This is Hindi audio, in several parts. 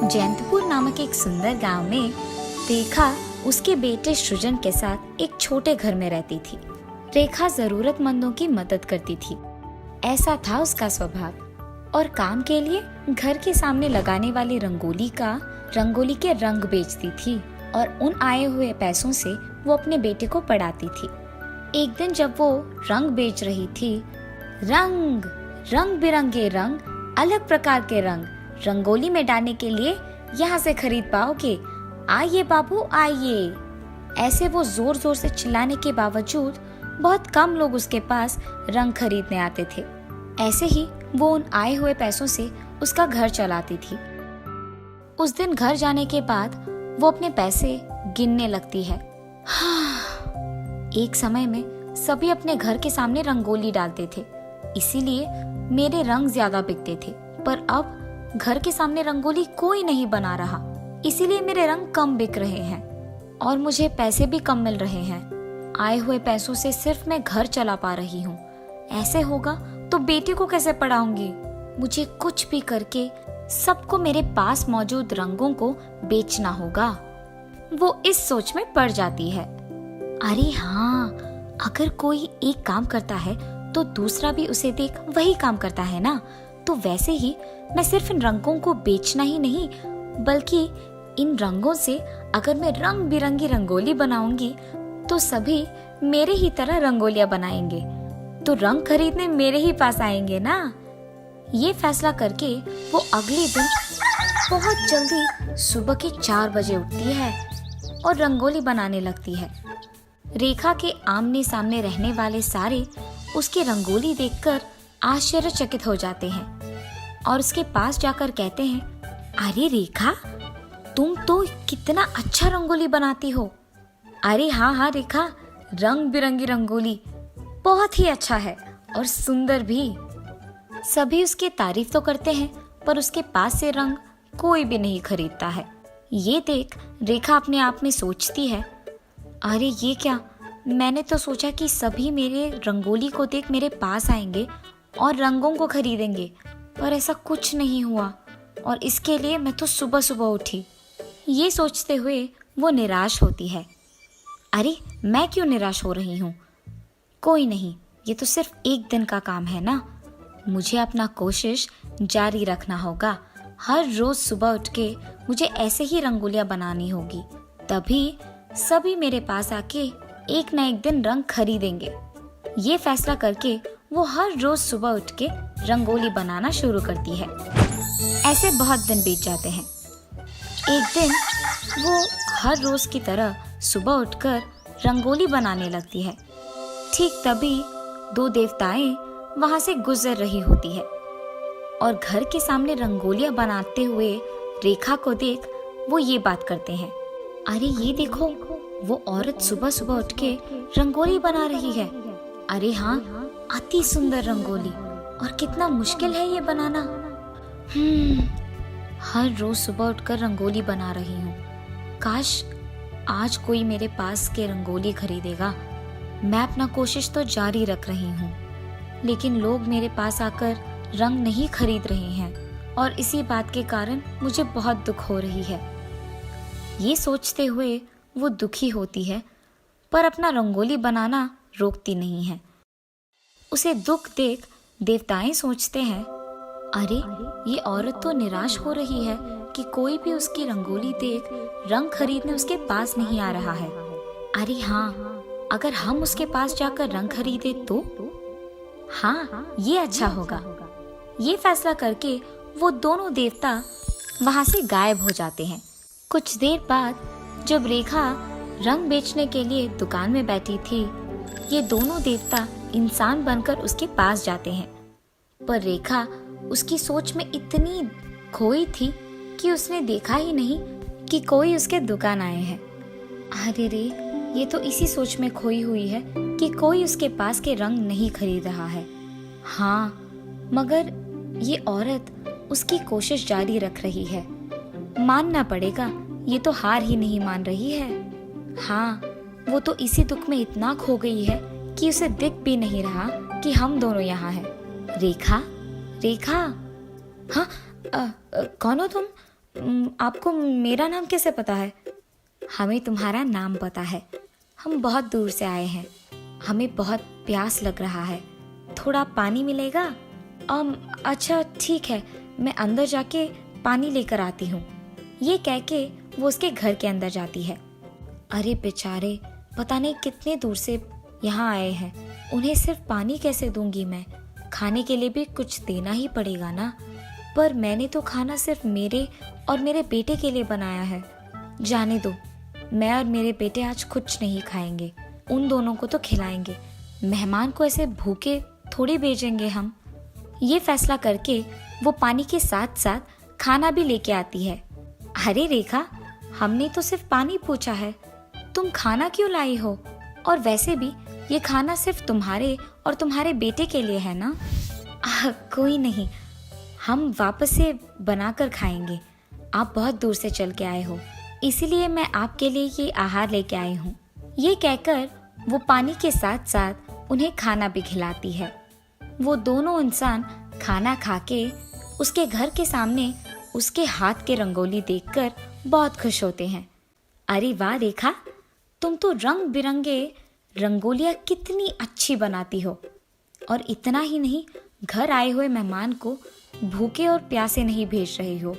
जयंतपुर नामक एक सुंदर गांव में रेखा उसके बेटे सृजन के साथ एक छोटे घर में रहती थी। रेखा जरूरतमंदों की मदद करती थी, ऐसा था उसका स्वभाव। और काम के लिए घर के सामने लगाने वाली रंगोली के रंग बेचती थी और उन आए हुए पैसों से वो अपने बेटे को पढ़ाती थी। एक दिन जब वो रंग बेच रही थी, रंग बिरंगे रंग, अलग प्रकार के रंग रंगोली में डालने के लिए यहाँ से खरीद पाओगे, आइए बाबू आइए। ऐसे वो जोर जोर से चिल्लाने के बावजूद बहुत कम लोग उसके पास रंग खरीदने आते थे। ऐसे ही वो उन आए हुए पैसों से उसका घर चलाती थी। उस दिन घर जाने के बाद वो अपने पैसे गिनने लगती है। एक समय में सभी अपने घर के सामने रंगोली डालते थे, इसीलिए मेरे रंग ज्यादा बिकते थे। पर अब घर के सामने रंगोली कोई नहीं बना रहा, इसीलिए मेरे रंग कम बिक रहे हैं और मुझे पैसे भी कम मिल रहे हैं। आए हुए पैसों से सिर्फ मैं घर चला पा रही हूँ। ऐसे होगा तो बेटे को कैसे पढ़ाऊंगी? मुझे कुछ भी करके सबको मेरे पास मौजूद रंगों को बेचना होगा। वो इस सोच में पड़ जाती है। अरे हाँ, अगर कोई एक काम करता है तो दूसरा भी उसे देख वही काम करता है ना। तो वैसे ही मैं सिर्फ इन रंगों को बेचना ही नहीं, बल्कि इन रंगों से अगर मैं रंग बिरंगी रंगोली बनाऊंगी तो सभी मेरे ही तरह रंगोलियां बनाएंगे, तो रंग खरीदने मेरे ही पास आएंगे ना। ये फैसला करके वो अगले दिन बहुत जल्दी सुबह के 4 बजे उठती है और रंगोली बनाने लगती है। रेखा के आमने सामने रहने वाले सारे उसकी रंगोली देखकर आश्चर्यचकित हो जाते हैं और उसके पास जाकर कहते हैं, अरे रेखा, तुम तो कितना अच्छा रंगोली बनाती हो। अरे हाँ रेखा, रंग बिरंगी रंगोली बहुत ही अच्छा है और सुंदर भी। सभी उसकी तारीफ तो करते हैं, पर उसके पास से रंग कोई भी नहीं खरीदता है। ये देख रेखा अपने आप में सोचती है, अरे ये क्या, मैंने तो सोचा कि सभी मेरे रंगोली को देख मेरे पास आएंगे और रंगों को खरीदेंगे, पर ऐसा कुछ नहीं हुआ और इसके लिए मैं तो सुबह सुबह उठी। ये सोचते हुए वो निराश होती है। अरे मैं क्यों निराश हो रही हूँ? कोई नहीं, ये तो सिर्फ एक दिन का काम है ना। मुझे अपना कोशिश जारी रखना होगा। हर रोज सुबह उठ के मुझे ऐसे ही रंगोलियां बनानी होगी, तभी सभी मेरे पास आके एक न एक दिन रंग खरीदेंगे। ये फैसला करके वो हर रोज सुबह उठ के रंगोली बनाना शुरू करती है। ऐसे बहुत दिन बीत जाते हैं। एक दिन वो हर रोज की तरह सुबह उठकर रंगोली बनाने लगती है। ठीक तभी 2 देवताएं वहां से गुजर रही होती है और घर के सामने रंगोलियां बनाते हुए रेखा को देख वो ये बात करते हैं, अरे ये देखो, वो औरत सुबह सुबह उठ के रंगोली बना रही है। अरे हाँ, अति सुंदर रंगोली, और कितना मुश्किल है ये बनाना। हर रोज सुबह उठकर रंगोली बना रही हूँ। काश आज कोई मेरे पास के रंगोली खरीदेगा। मैं अपना कोशिश तो जारी रख रही हूँ, लेकिन लोग मेरे पास आकर रंग नहीं खरीद रहे हैं और इसी बात के कारण मुझे बहुत दुख हो रही है। ये सोचते हुए वो दुखी होती है, पर अपना रंगोली बनाना रोकती नहीं है। उसे दुख देख देवताएं सोचते हैं, अरे ये औरत तो निराश हो रही है कि कोई भी उसकी रंगोली देख रंग खरीदने उसके पास नहीं आ रहा है। अरे हाँ, अगर हम उसके पास जाकर रंग खरीदे तो हाँ, ये अच्छा होगा। ये फैसला करके वो दोनों देवता वहां से गायब हो जाते हैं। कुछ देर बाद जब रेखा रंग बेचने के लिए दुकान में बैठी थी, ये दोनों देवता इंसान बनकर उसके पास जाते हैं। पर रेखा उसकी सोच में इतनी खोई थी कि उसने देखा ही नहीं कि कोई उसके दुकान आए हैं। अरे रे, ये तो इसी सोच में खोई हुई है कि कोई उसके पास के रंग नहीं खरीद रहा है। हाँ, मगर ये औरत उसकी कोशिश जारी रख रही है। मानना पड़ेगा, ये तो हार ही नहीं मान रही है। हाँ, वो तो इसी दुख में इतना खो गई है कि उसे दिख भी नहीं रहा कि हम दोनों यहाँ हैं। रेखा, रेखा, हाँ, कौन हो तुम? आपको मेरा नाम कैसे पता है? हमें तुम्हारा नाम पता है। हम बहुत दूर से आए हैं। हमें बहुत प्यास लग रहा है। थोड़ा पानी मिलेगा? अच्छा ठीक है, मैं अंदर जाके पानी लेकर आती हूँ। ये कह के वो उसके घर के अंदर जाती है। अरे बेचारे, पता नहीं कितने दूर से यहाँ आए हैं। उन्हें सिर्फ पानी कैसे दूंगी मैं? खाने के लिए भी कुछ देना ही पड़ेगा ना। पर मैंने तो खाना सिर्फ मेरे और मेरे बेटे के लिए बनाया है। जाने दो, मैं और मेरे बेटे आज कुछ नहीं खाएंगे। उन दोनों को तो खिलाएंगे। मेहमान को ऐसे भूखे थोड़ी भेजेंगे हम। ये फैसला करके वो पानी के साथ साथ खाना भी लेके आती है। अरे रेखा, हमने तो सिर्फ पानी पूछा है, तुम खाना क्यों लाई हो? और वैसे भी ये खाना सिर्फ तुम्हारे और तुम्हारे बेटे के लिए है ना। कोई नहीं, हम वापस से बनाकर खाएंगे। आप बहुत दूर से चल के आए हो, इसीलिए मैं आपके लिए ये आहार लेके आई हूँ। ये कहकर वो पानी के साथ साथ उन्हें खाना भी खिलाती है। वो दोनों इंसान खाना खा के उसके घर के सामने उसके हाथ के रंगोली देखकर बहुत खुश होते हैं। अरे वाह रेखा, तुम तो रंग बिरंगे रंगोलियाँ कितनी अच्छी बनाती हो। और इतना ही नहीं, घर आए हुए मेहमान को भूखे और प्यासे नहीं भेज रही हो।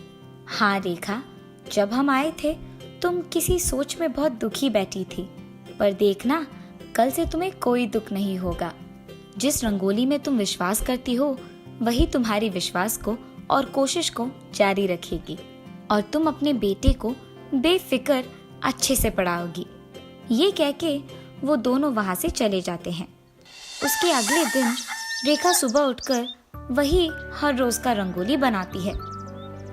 हाँ रेखा, जब हम आए थे तुम किसी सोच में बहुत दुखी बैठी थी, पर देखना कल से तुम्हें कोई दुख नहीं होगा। जिस रंगोली में तुम विश्वास करती हो वही तुम्हारी विश्वास को और कोशिश को जारी रखेगी और तुम अपने बेटे को बेफिक्र अच्छे से पढ़ाओगी। ये कह के वो दोनों वहां से चले जाते हैं। उसके अगले दिन रेखा सुबह उठकर वही हर रोज का रंगोली बनाती है,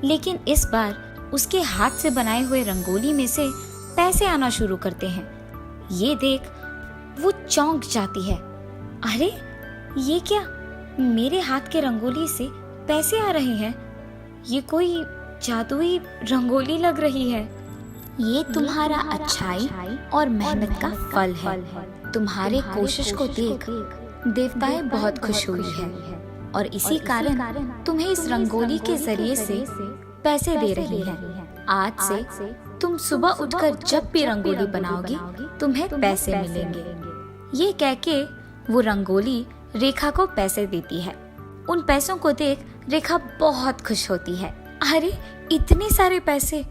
लेकिन इस बार उसके हाथ से बनाए हुए रंगोली में से पैसे आना शुरू करते हैं। ये देख वो चौंक जाती है। अरे ये क्या, मेरे हाथ के रंगोली से पैसे आ रहे हैं? ये कोई जादुई रंगोली लग रही है। ये तुम्हारा अच्छाई और मेहनत का फल है। तुम्हारे कोशिश को देख देवताएं बहुत खुश हुई है और इसी कारण तुम्हें इस रंगोली के जरिए से पैसे दे रही है। आज से तुम सुबह उठकर जब भी रंगोली बनाओगी तुम्हें पैसे मिलेंगे। ये कह के वो रंगोली रेखा को पैसे देती है। उन पैसों को देख रेखा बहुत खुश होती है। अरे इतने सारे पैसे,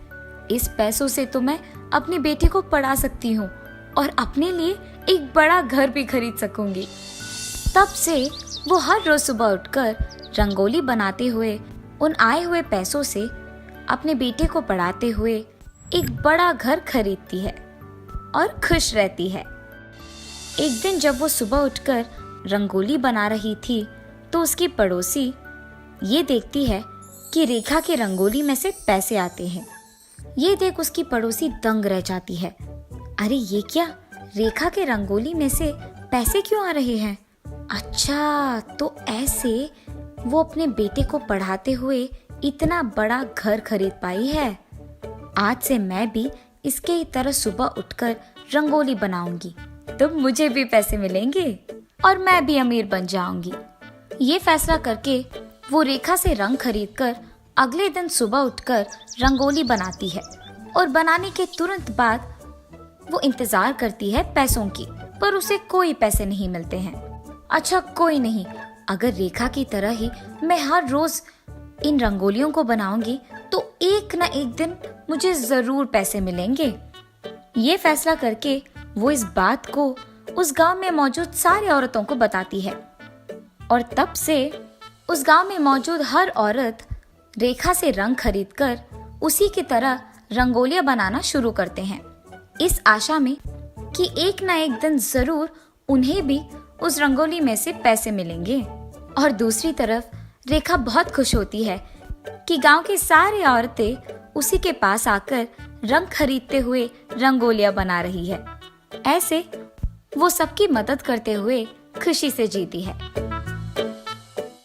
इस पैसों से तो मैं अपने बेटे को पढ़ा सकती हूँ और अपने लिए एक बड़ा घर भी खरीद सकूंगी। तब से वो हर रोज सुबह उठकर रंगोली बनाते हुए उन आए हुए पैसों से अपने बेटे को पढ़ाते हुए एक बड़ा घर खरीदती है और खुश रहती है। एक दिन जब वो सुबह उठकर रंगोली बना रही थी तो उसकी पड़ोसी ये देखती है कि रेखा के रंगोली में से पैसे आते हैं। ये देख उसकी पड़ोसी दंग रह जाती है। अरे ये क्या, रेखा के रंगोली में से पैसे क्यों आ रहे हैं? अच्छा, तो ऐसे वो अपने बेटे को पढ़ाते हुए इतना बड़ा घर खरीद पाई है। आज से मैं भी इसके ही तरह सुबह उठकर रंगोली बनाऊंगी तो मुझे भी पैसे मिलेंगे और मैं भी अमीर बन जाऊंगी। ये फैसला करके वो रेखा से रंग खरीदकर अगले दिन सुबह उठकर रंगोली बनाती है और बनाने के तुरंत बाद वो इंतजार करती है पैसों की, पर उसे कोई पैसे नहीं मिलते हैं। अच्छा कोई नहीं, अगर रेखा की तरह ही मैं हर रोज इन रंगोलियों को बनाऊंगी तो एक ना एक दिन मुझे जरूर पैसे मिलेंगे। ये फैसला करके वो इस बात को उस गांव में मौजूद सारी औरतों को बताती है और तब से उस गांव में मौजूद हर औरत रेखा से रंग खरीदकर उसी की तरह रंगोलियां बनाना शुरू करते हैं, इस आशा में कि एक ना एक दिन जरूर उन्हें भी उस रंगोली में से पैसे मिलेंगे। और दूसरी तरफ रेखा बहुत खुश होती है कि गांव की सारी औरतें उसी के पास आकर रंग खरीदते हुए रंगोलियां बना रही है। ऐसे वो सबकी मदद करते हुए खुशी से जीती है।